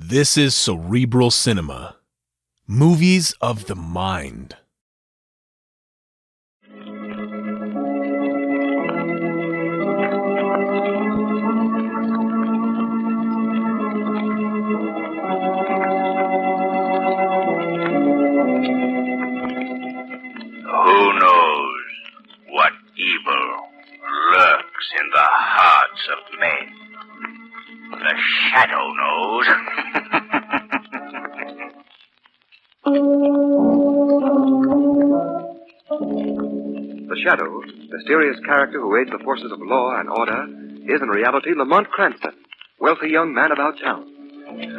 This is Cerebral Cinema. Movies of the mind. Who knows what evil lurks in the hearts of men? The Shadow knows. The Shadow, mysterious character who aids the forces of law and order, is in reality Lamont Cranston, wealthy young man about town.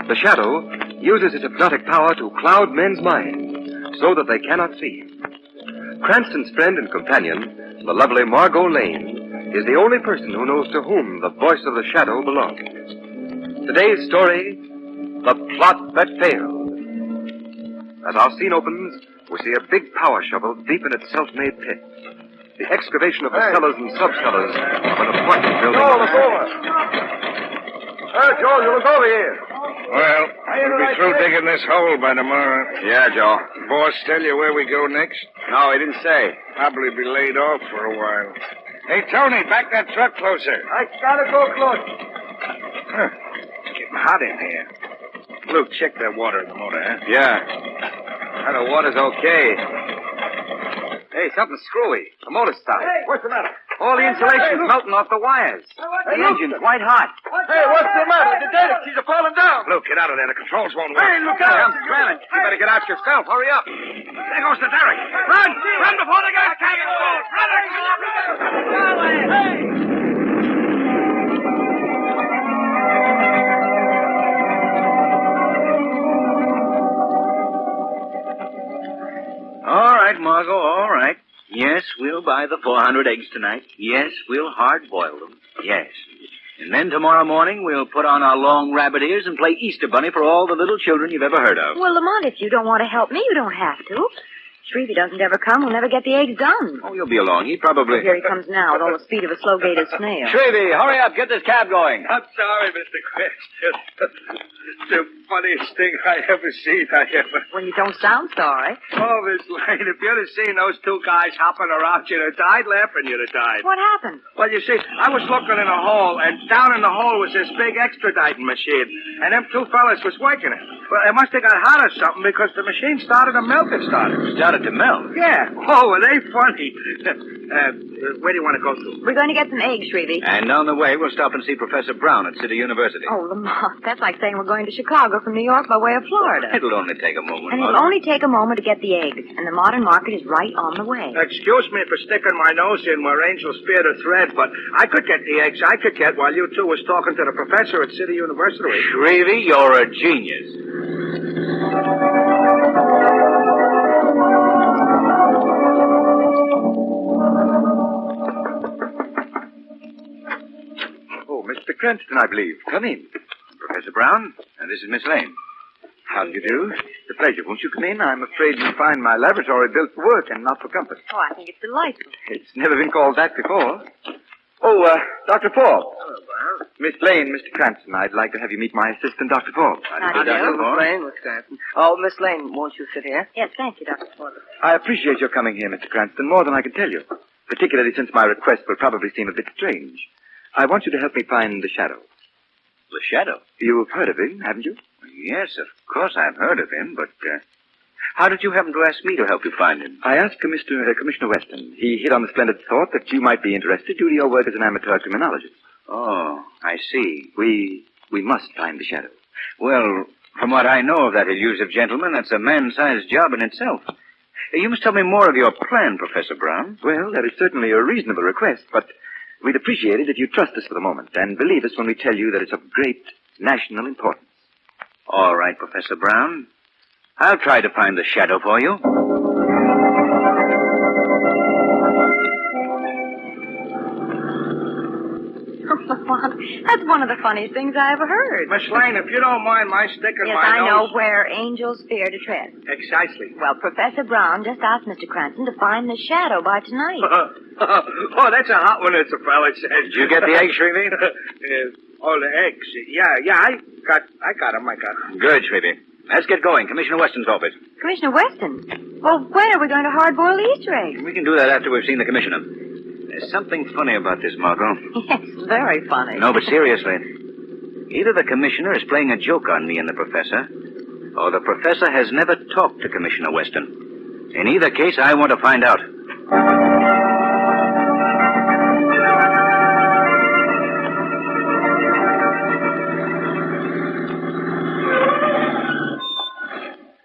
The Shadow uses his hypnotic power to cloud men's minds so that they cannot see him. Cranston's friend and companion, the lovely Margot Lane, is the only person who knows to whom the voice of the Shadow belongs. Today's story, The Plot That Failed. As our scene opens, we see a big power shovel deep in its self-made pit. The excavation of the cellars and sub-cellars of an apartment building. Joel, look over. Joel, you look over here. Well, we'll be through digging this hole by tomorrow. Yeah, Joe. Boss tell you where we go next? No, he didn't say. Probably be laid off for a while. Hey, Tony, back that truck closer. I gotta go close. Huh. It's getting hot in here. Luke, check that water in the motor, huh? Yeah. The water's okay. Hey, something's screwy. The motor stopped. Hey, what's the matter? All the insulation's melting off the wires. The engine's white hot. Hey, what's the matter? The data sheets are falling down. Luke, get out of there. The controls won't work. Hey, look out. I'm scrambling. You better get out yourself. Hurry up. There goes the derrick. Run! Run before they get cannon balls! Run! Hey! All right, Margot, all right. Yes, we'll buy the 400 eggs tonight. Yes, we'll hard-boil them. Yes. And then tomorrow morning we'll put on our long rabbit ears and play Easter Bunny for all the little children you've ever heard of. Well, Lamont, if you don't want to help me, you don't have to. Shrevey doesn't ever come. We'll never get the eggs done. Oh, you'll be along. He probably... Here he comes now with all the speed of a slow-gated snail. Shrevey, hurry up. Get this cab going. I'm sorry, Mr. Cranston. It's the funniest thing I ever seen. Well, you don't sound sorry. Oh, Miss Lane, if you'd have seen those two guys hopping around, you'd have died laughing, you'd have died. What happened? Well, you see, I was looking in a hole, and down in the hole was this big extraditing machine, and them two fellas was working it. Well, it must have got hot or something because the machine started to melt. It started to melt? Yeah. Oh, were they funny? Where do you want to go to? We're going to get some eggs, Shrevey. And on the way, we'll stop and see Professor Brown at City University. Oh, Lamont, that's like saying we're going to Chicago from New York by way of Florida. It'll only take a moment. And it'll only take a moment to get the eggs, and the modern market is right on the way. Excuse me for sticking my nose in where angels spear the thread, but I could get the eggs I could get while you two was talking to the professor at City University. Shrevey, you're a genius. Oh, Mr. Cranston, I believe. Come in. Professor Brown, and this is Miss Lane. How do you do? It's a pleasure. Won't you come in? I'm afraid you'll find my laboratory built for work and not for comfort. Oh, I think it's delightful. It's never been called that before. Oh, Dr. Forbes. Hello, Brown. Miss Lane, Mr. Cranston, I'd like to have you meet my assistant, Dr. Forbes. How do you do? Miss Lane, Miss Cranston. Oh, Miss Lane, won't you sit here? Yes, thank you, Dr. Ford. I appreciate your coming here, Mr. Cranston, more than I can tell you, particularly since my request will probably seem a bit strange. I want you to help me find the Shadow. The Shadow? You've heard of him, haven't you? Yes, of course I've heard of him, but how did you happen to ask me to help you find him? I asked Commissioner Weston. He hit on the splendid thought that you might be interested due to your work as an amateur criminologist. Oh, I see. We must find the Shadow. Well, from what I know of that elusive gentleman, that's a man-sized job in itself. You must tell me more of your plan, Professor Brown. Well, that is certainly a reasonable request, but we'd appreciate it if you trust us for the moment and believe us when we tell you that it's of great national importance. All right, Professor Brown. I'll try to find the Shadow for you. Lamont, that's one of the funniest things I ever heard. Miss Lane, if you don't mind my sticking Yes, my I know nose... where angels fear to tread. Precisely. Well, Professor Brown just asked Mr. Cranston to find the Shadow by tonight. Oh, that's a hot one, as the fella says. Did you get the eggs, Shrevey? Oh, the eggs. Yeah, I got him. Good, Shrevey. Let's get going. Commissioner Weston's office. Commissioner Weston? Well, when are we going to hard-boil the Easter eggs? We can do that after we've seen the commissioner. There's something funny about this, Margot. Yes, very funny. No, but seriously. Either the commissioner is playing a joke on me and the professor, or the professor has never talked to Commissioner Weston. In either case, I want to find out.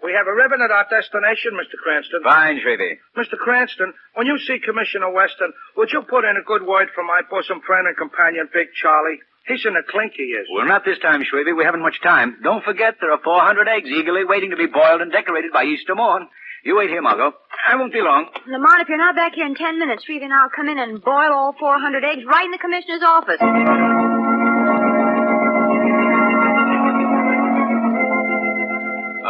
We have arrived at our destination, Mr. Cranston. Fine, Shrevey. Mr. Cranston, when you see Commissioner Weston, would you put in a good word for my bosom friend and companion, Big Charlie? He's in a clink, he is. Well, not this time, Shrevey. We haven't much time. Don't forget, there are 400 eggs eagerly waiting to be boiled and decorated by Easter morn. You wait here, Margot. I won't be long. Lamont, if you're not back here in 10 minutes, Shrevey and I'll come in and boil all 400 eggs right in the commissioner's office.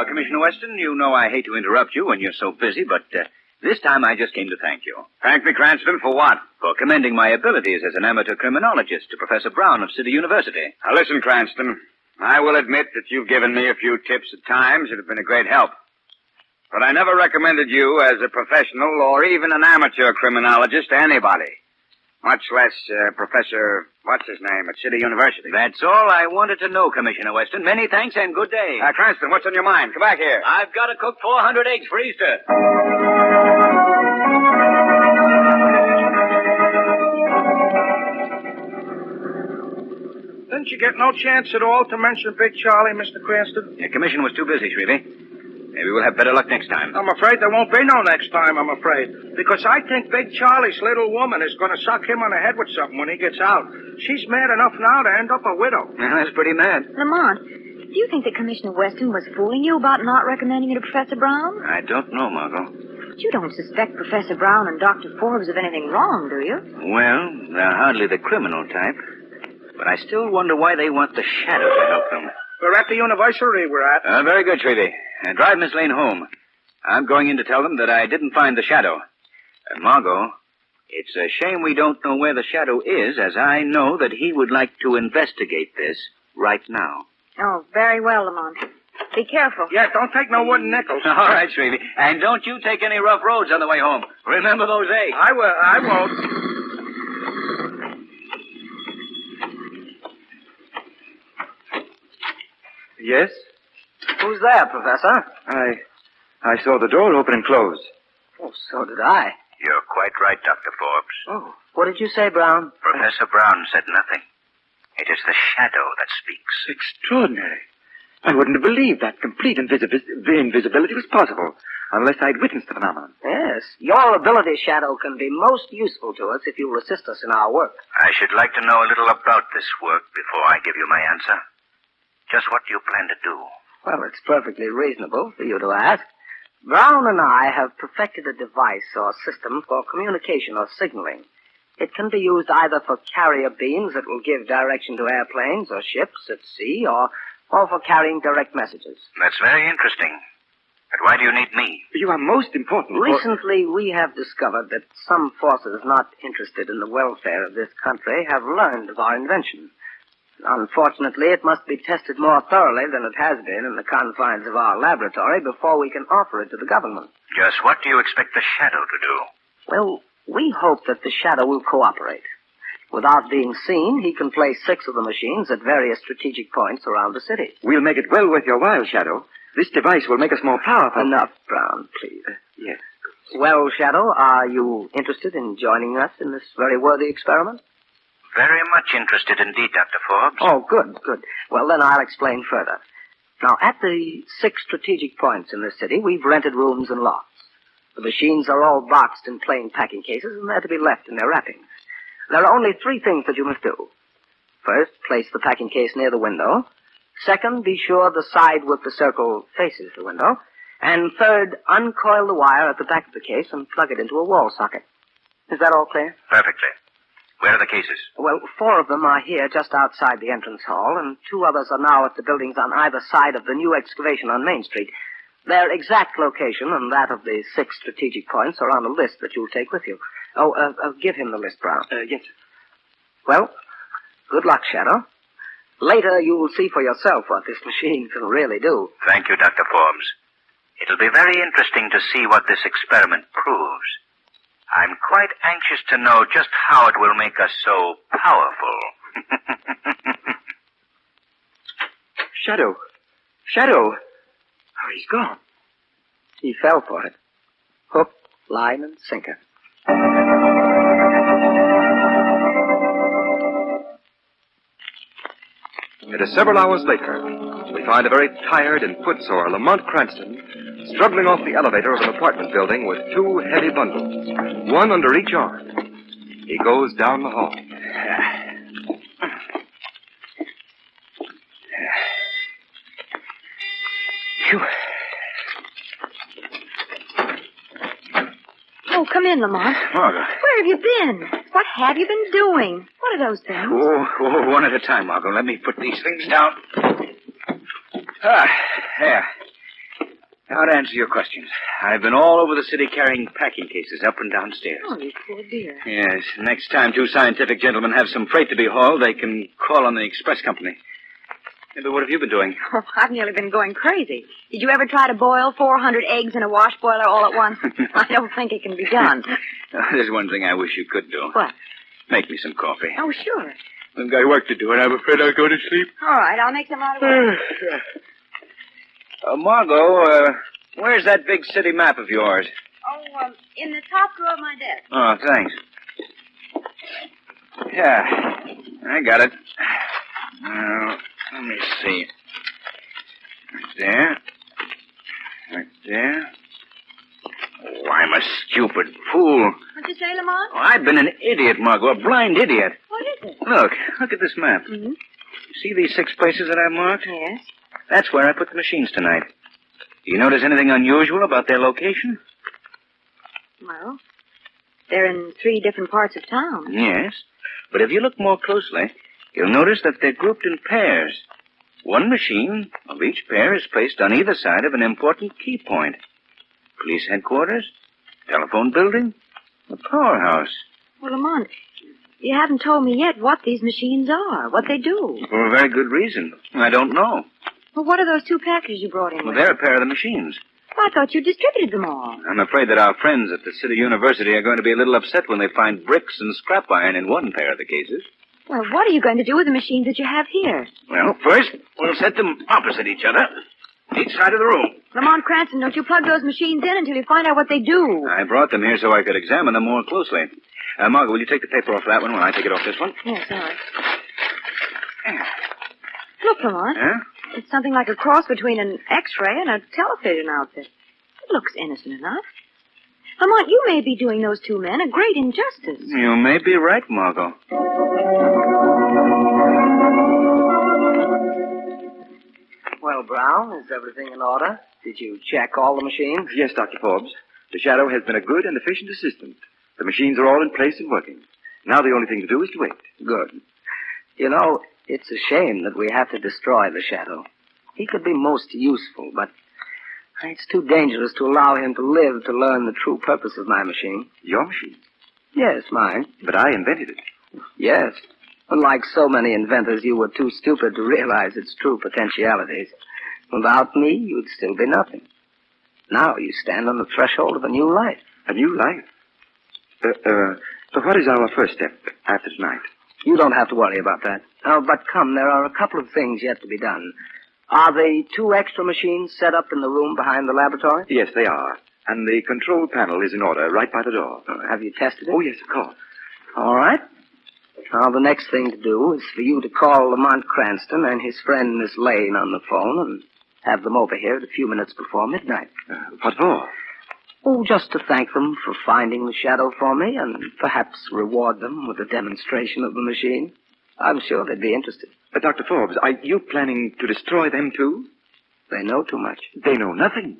Commissioner Weston, you know I hate to interrupt you when you're so busy, but this time I just came to thank you. Thank me, Cranston, for what? For commending my abilities as an amateur criminologist to Professor Brown of City University. Now, listen, Cranston. I will admit that you've given me a few tips at times that have been a great help. But I never recommended you as a professional or even an amateur criminologist to anybody. Much less Professor, what's his name, at City University. That's all I wanted to know, Commissioner Weston. Many thanks and good day. Cranston, what's on your mind? Come back here. I've got to cook 400 eggs for Easter. Didn't you get no chance at all to mention Big Charlie, Mr. Cranston? The commission was too busy, Shrevey. Maybe we'll have better luck next time. I'm afraid there won't be no next time, I'm afraid. Because I think Big Charlie's little woman is going to suck him on the head with something when he gets out. She's mad enough now to end up a widow. Well, that's pretty mad. Lamont, do you think that Commissioner Weston was fooling you about not recommending you to Professor Brown? I don't know, Margot. But you don't suspect Professor Brown and Dr. Forbes of anything wrong, do you? Well, they're hardly the criminal type. But I still wonder why they want the shadow to help them. We're at the university, we're at. Very good, Shrevey. Drive Miss Lane home. I'm going in to tell them that I didn't find the shadow. Margot, it's a shame we don't know where the shadow is, as I know that he would like to investigate this right now. Oh, very well, Lamont. Be careful. Yeah, don't take no wooden nickels. All right, Shrevey. And don't you take any rough roads on the way home. Remember those eggs. I will. I won't. Yes? Who's there, Professor? I saw the door open and close. Oh, so did I. You're quite right, Dr. Forbes. Oh, what did you say, Brown? Professor Brown said nothing. It is the shadow that speaks. Extraordinary. I wouldn't have believed that complete invisibility was possible unless I'd witnessed the phenomenon. Yes. Your ability, Shadow, can be most useful to us if you'll assist us in our work. I should like to know a little about this work before I give you my answer. Just what do you plan to do? Well, it's perfectly reasonable for you to ask. Brown and I have perfected a device or system for communication or signaling. It can be used either for carrier beams that will give direction to airplanes or ships at sea, or for carrying direct messages. That's very interesting. But why do you need me? You are most important. Recently, we have discovered that some forces not interested in the welfare of this country have learned of our invention. Unfortunately, it must be tested more thoroughly than it has been in the confines of our laboratory before we can offer it to the government. Just what do you expect the shadow to do? Well, we hope that the shadow will cooperate. Without being seen, he can place 6 of the machines at various strategic points around the city. We'll make it well worth your while, Shadow. This device will make us more powerful. Enough, Brown, please. Yes. Well, Shadow, are you interested in joining us in this very worthy experiment? Very much interested indeed, Dr. Forbes. Oh, good, good. Well, then I'll explain further. Now, at the 6 strategic points in this city, we've rented rooms and lofts. The machines are all boxed in plain packing cases, and they're to be left in their wrappings. There are only 3 things that you must do. First, place the packing case near the window. Second, be sure the side with the circle faces the window. And third, uncoil the wire at the back of the case and plug it into a wall socket. Is that all clear? Perfectly. Where are the cases? Well, 4 of them are here just outside the entrance hall, and 2 others are now at the buildings on either side of the new excavation on Main Street. Their exact location and that of the 6 strategic points are on a list that you'll take with you. Give him the list, Brown. Yes. Well, good luck, Shadow. Later, you will see for yourself what this machine can really do. Thank you, Dr. Forbes. It'll be very interesting to see what this experiment proves. I'm quite anxious to know just how it will make us so powerful. Shadow. Oh, he's gone. He fell for it. Hook, line, and sinker. It is several hours later. We find a very tired and footsore Lamont Cranston struggling off the elevator of an apartment building with two heavy bundles, one under each arm. He goes down the hall. Phew. Oh, come in, Lamont. Margot. Where have you been? What have you been doing? What are those things? Oh, one at a time, Margot. Let me put these things down. There. Now to answer your questions. I've been all over the city carrying packing cases up and downstairs. Oh, you poor dear. Yes. Next time two scientific gentlemen have some freight to be hauled, they can call on the express company. Yeah, but what have you been doing? Oh, I've nearly been going crazy. Did you ever try to boil 400 eggs in a wash boiler all at once? I don't think it can be done. There's one thing I wish you could do. What? Make me some coffee. Oh, sure. I've got work to do, and I'm afraid I'll go to sleep. All right, I'll make some right away. Margot, where's that big city map of yours? Oh, in the top drawer of my desk. Oh, thanks. Yeah, I got it. Now, let me see. Right there. Right there. Oh, I'm a stupid fool. What'd you say, Lamont? Oh, I've been an idiot, Margot, a blind idiot. What is it? Look at this map. Mm-hmm. See these 6 places that I've marked? Yes. That's where I put the machines tonight. Do you notice anything unusual about their location? Well, they're in 3 different parts of town. Yes. But if you look more closely, you'll notice that they're grouped in pairs. One machine of each pair is placed on either side of an important key point. Police headquarters, telephone building, a powerhouse. Well, Lamont, you haven't told me yet what these machines are, what they do. For a very good reason. I don't know. Well, what are those 2 packages you brought in Well, with? they're a pair of the machines. Well, I thought you distributed them all. I'm afraid that our friends at the City University are going to be a little upset when they find bricks and scrap iron in one pair of the cases. Well, what are you going to do with the machines that you have here? Well, first, we'll set them opposite each other, each side of the room. Lamont Cranston, don't you plug those machines in until you find out what they do. I brought them here so I could examine them more closely. Margot, will you take the paper off that one while I take it off this one? Yes, all right. Look, Lamont. Huh? It's something like a cross between an X-ray and a television outfit. It looks innocent enough. Lamont, you may be doing those 2 men a great injustice. You may be right, Margot. Well, Brown, is everything in order? Did you check all the machines? Yes, Dr. Forbes. The Shadow has been a good and efficient assistant. The machines are all in place and working. Now the only thing to do is to wait. Good. You know, it's a shame that we have to destroy the Shadow. He could be most useful, but it's too dangerous to allow him to live to learn the true purpose of my machine. Your machine? Yes, mine. But I invented it. Yes. Unlike so many inventors, you were too stupid to realize its true potentialities. Without me, you'd still be nothing. Now you stand on the threshold of a new life. A new life? What is our first step after tonight? You don't have to worry about that. But come, there are a couple of things yet to be done. Are the 2 extra machines set up in the room behind the laboratory? Yes, they are. And the control panel is in order right by the door. Have you tested it? Oh, yes, of course. All right. Now, the next thing to do is for you to call Lamont Cranston and his friend Miss Lane on the phone and have them over here at a few minutes before midnight. What for? Oh, just to thank them for finding the Shadow for me and perhaps reward them with a demonstration of the machine. I'm sure they'd be interested. Dr. Forbes, are you planning to destroy them, too? They know too much. They know nothing.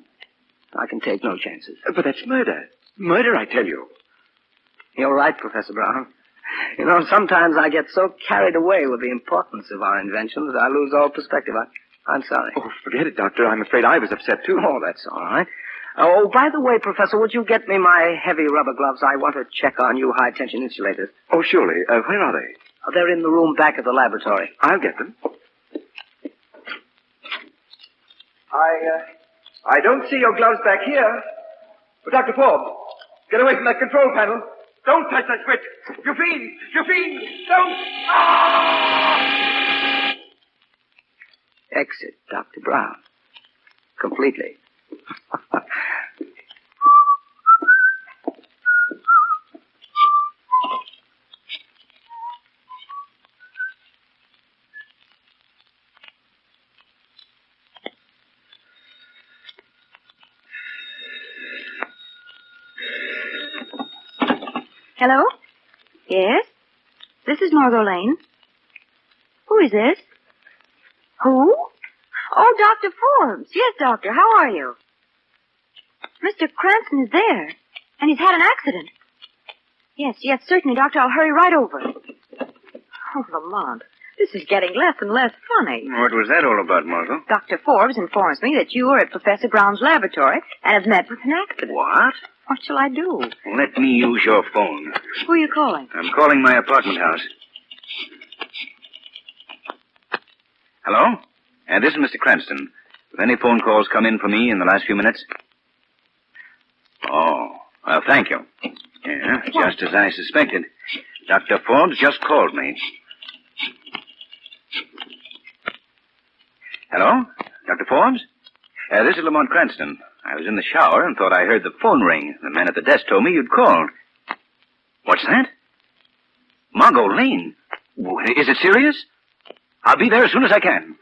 I can take no chances. But that's murder. Murder, I tell you. You're right, Professor Brown. You know, sometimes I get so carried away with the importance of our invention that I lose all perspective. I'm sorry. Oh, forget it, Doctor. I'm afraid I was upset, too. Oh, that's all right. Oh, by the way, Professor, would you get me my heavy rubber gloves? I want to check on you high-tension insulators. Oh, surely. Where are they? They're in the room back of the laboratory. I'll get them. I don't see your gloves back here. But Dr. Forbes, get away from that control panel. Don't touch that switch. You fiend! You fiend! Don't! Ah! Exit Dr. Brown. Completely. Hello? Yes? This is Margot Lane. Who is this? Who? Oh, Dr. Forbes. Yes, doctor. How are you? Mr. Cranston is there, and he's had an accident. Yes, certainly, doctor. I'll hurry right over. Oh, Lamont, this is getting less and less funny. What was that all about, Margot? Dr. Forbes informs me that you are at Professor Brown's laboratory and have met with an accident. What? What shall I do? Let me use your phone. Who are you calling? I'm calling my apartment house. Hello? This is Mr. Cranston. Have any phone calls come in for me in the last few minutes? Oh, well, thank you. Yeah, just as I suspected. Dr. Forbes just called me. Hello? Dr. Forbes? This is Lamont Cranston. I was in the shower and thought I heard the phone ring. The man at the desk told me you'd called. What's that? Margot Lane? Is it serious? I'll be there as soon as I can.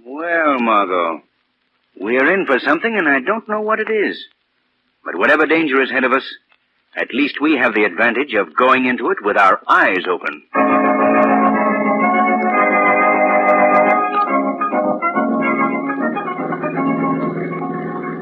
Well, Margot, we're in for something and I don't know what it is. But whatever danger is ahead of us, at least we have the advantage of going into it with our eyes open.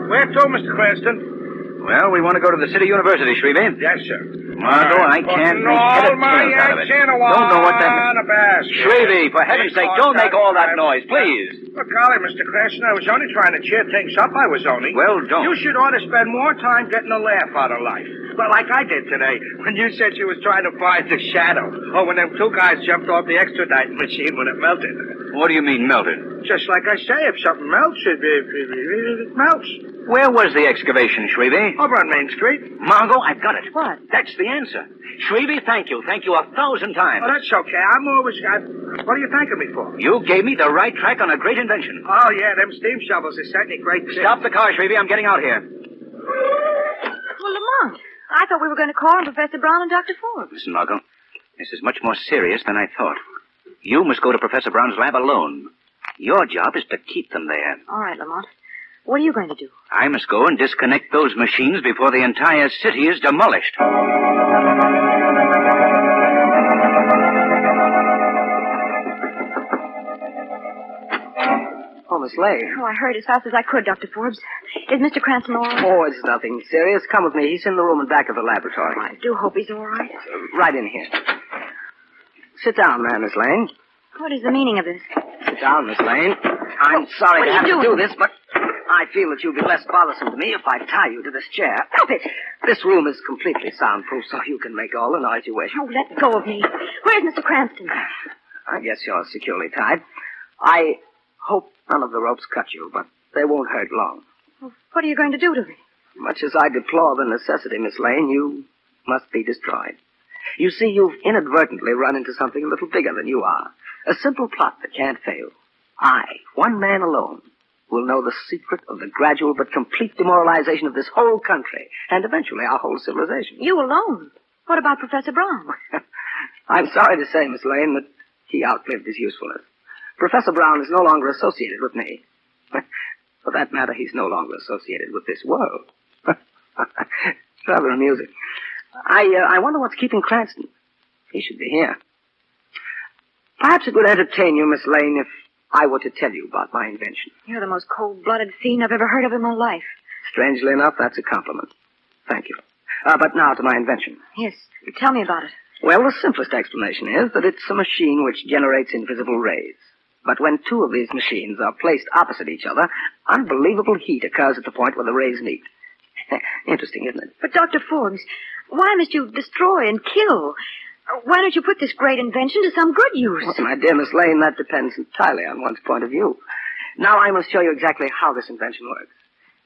Where to, Mr. Cranston? Well, we want to go to the City University, Shrevey. Yes, sir. Margot, I can't make head or tails out of it. Don't know what that means. Shrevey, for heaven's sake, don't make all that noise, please. Well, golly, Mr. Cranston, I was only trying to cheer things up. I was only. Well, don't. You should ought to spend more time getting a laugh out of life. Well, like I did today, when you said she was trying to find the shadow. Or when them two guys jumped off the extraditing machine when it melted. What do you mean, melted? Just like I say, if something melts, it melts. Where was the excavation, Shrevey? Over on Main Street. Margot, I've got it. What? That's the answer. Shrevey, thank you. Thank you 1,000 times. Oh, that's okay. What are you thanking me for? You gave me the right track on a great invention. Oh, yeah, them steam shovels are certainly great. Stop the car, Shrevey. I'm getting out here. Well, Lamont, I thought we were going to call on Professor Brown and Dr. Forbes. Listen, Margot, this is much more serious than I thought. You must go to Professor Brown's lab alone. Your job is to keep them there. All right, Lamont. What are you going to do? I must go and disconnect those machines before the entire city is demolished. Oh, Miss Lane. Oh, I hurried as fast as I could, Dr. Forbes. Is Mr. Cranston all right? Oh, it's nothing serious. Come with me. He's in the room in back of the laboratory. I do hope he's all right. Right in here. Sit down, there, Miss Lane. What is the meaning of this? Sit down, Miss Lane. I'm sorry what to are have you to do doing? this, but I feel that you'll be less bothersome to me if I tie you to this chair. Stop it! This room is completely soundproof, so you can make all the noise you wish. Oh, let go of me. Where's Mr. Cranston? I guess you're securely tied. I hope none of the ropes cut you, but they won't hurt long. Well, what are you going to do to me? Much as I deplore the necessity, Miss Lane, you must be destroyed. You see, you've inadvertently run into something a little bigger than you are. A simple plot that can't fail. I, one man alone, will know the secret of the gradual but complete demoralization of this whole country, and eventually our whole civilization. You alone? What about Professor Brown? I'm sorry to say, Miss Lane, that he outlived his usefulness. Professor Brown is no longer associated with me. For that matter, he's no longer associated with this world. It's rather amusing. I wonder what's keeping Cranston. He should be here. Perhaps it would entertain you, Miss Lane, if I were to tell you about my invention. You're the most cold-blooded fiend I've ever heard of in my life. Strangely enough, that's a compliment. Thank you. But now to my invention. Yes, tell me about it. Well, the simplest explanation is that it's a machine which generates invisible rays. But when two of these machines are placed opposite each other, unbelievable heat occurs at the point where the rays meet. Interesting, isn't it? But, Dr. Forbes, why must you destroy and kill? Why don't you put this great invention to some good use? Well, my dear Miss Lane, that depends entirely on one's point of view. Now I must show you exactly how this invention works.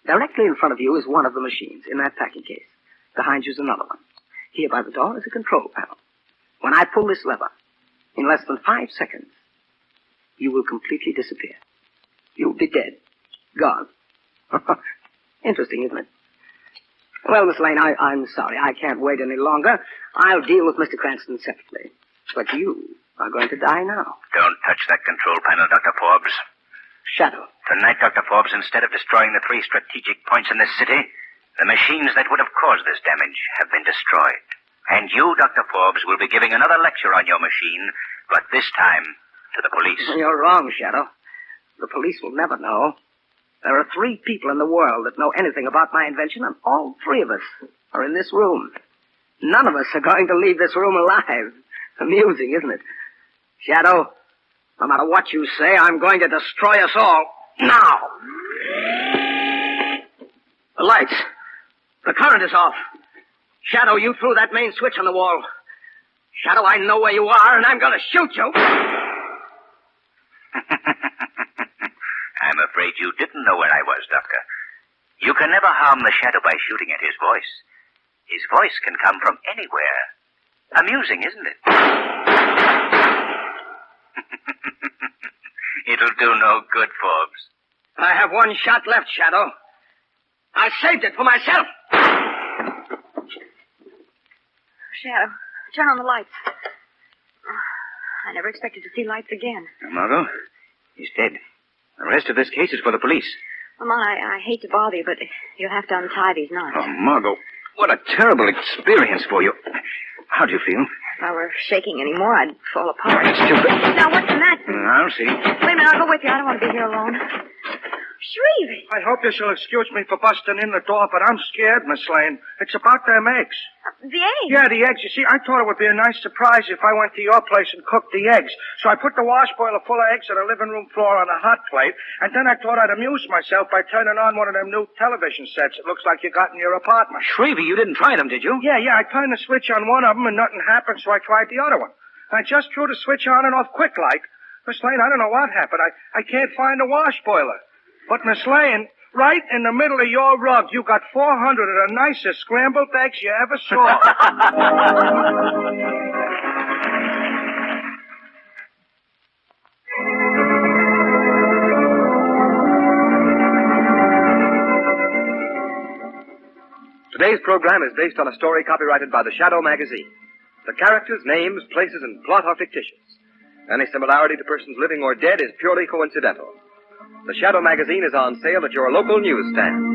Directly in front of you is one of the machines in that packing case. Behind you is another one. Here by the door is a control panel. When I pull this lever, in less than 5 seconds, you will completely disappear. You'll be dead. Gone. Interesting, isn't it? Well, Miss Lane, I'm sorry. I can't wait any longer. I'll deal with Mr. Cranston separately. But you are going to die now. Don't touch that control panel, Dr. Forbes. Shadow. Tonight, Dr. Forbes, instead of destroying the 3 strategic points in this city, the machines that would have caused this damage have been destroyed. And you, Dr. Forbes, will be giving another lecture on your machine, but this time to the police. You're wrong, Shadow. The police will never know. There are 3 people in the world that know anything about my invention, and all 3 of us are in this room. None of us are going to leave this room alive. Amusing, isn't it? Shadow, no matter what you say, I'm going to destroy us all. Now! The lights. The current is off. Shadow, you threw that main switch on the wall. Shadow, I know where you are, and I'm going to shoot you. I'm afraid you didn't know where I was, Doctor. You can never harm the Shadow by shooting at his voice. His voice can come from anywhere. Amusing, isn't it? It'll do no good, Forbes. I have 1 shot left, Shadow. I saved it for myself. Shadow, turn on the lights. I never expected to see lights again. Margot, he's dead. The rest of this case is for the police. Lamont, I hate to bother you, but you'll have to untie these knots. Oh, Margot, what a terrible experience for you. How do you feel? If I were shaking anymore, I'd fall apart. That's too bad. Now, what's the matter? I'll see. Wait a minute, I'll go with you. I don't want to be here alone. Shrevey! I hope you shall excuse me for busting in the door, but I'm scared, Miss Lane. It's about them eggs. The eggs? Yeah, the eggs. You see, I thought it would be a nice surprise if I went to your place and cooked the eggs. So I put the wash boiler full of eggs on the living room floor on a hot plate, and then I thought I'd amuse myself by turning on one of them new television sets it looks like you got in your apartment. Shrevey, you didn't try them, did you? Yeah, I turned the switch on one of them and nothing happened, so I tried the other one. I just threw the switch on and off quick like. Miss Lane, I don't know what happened. I can't find the wash boiler. But, Miss Lane, right in the middle of your rug, you got 400 of the nicest scrambled eggs you ever saw. Today's program is based on a story copyrighted by the Shadow magazine. The characters, names, places, and plot are fictitious. Any similarity to persons living or dead is purely coincidental. The Shadow magazine is on sale at your local newsstand.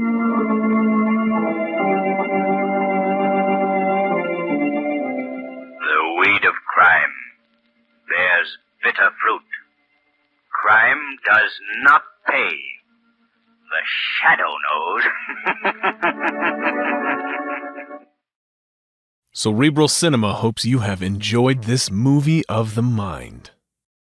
The weed of crime bears bitter fruit. Crime does not pay. The Shadow knows. Cerebral Cinema hopes you have enjoyed this movie of the mind.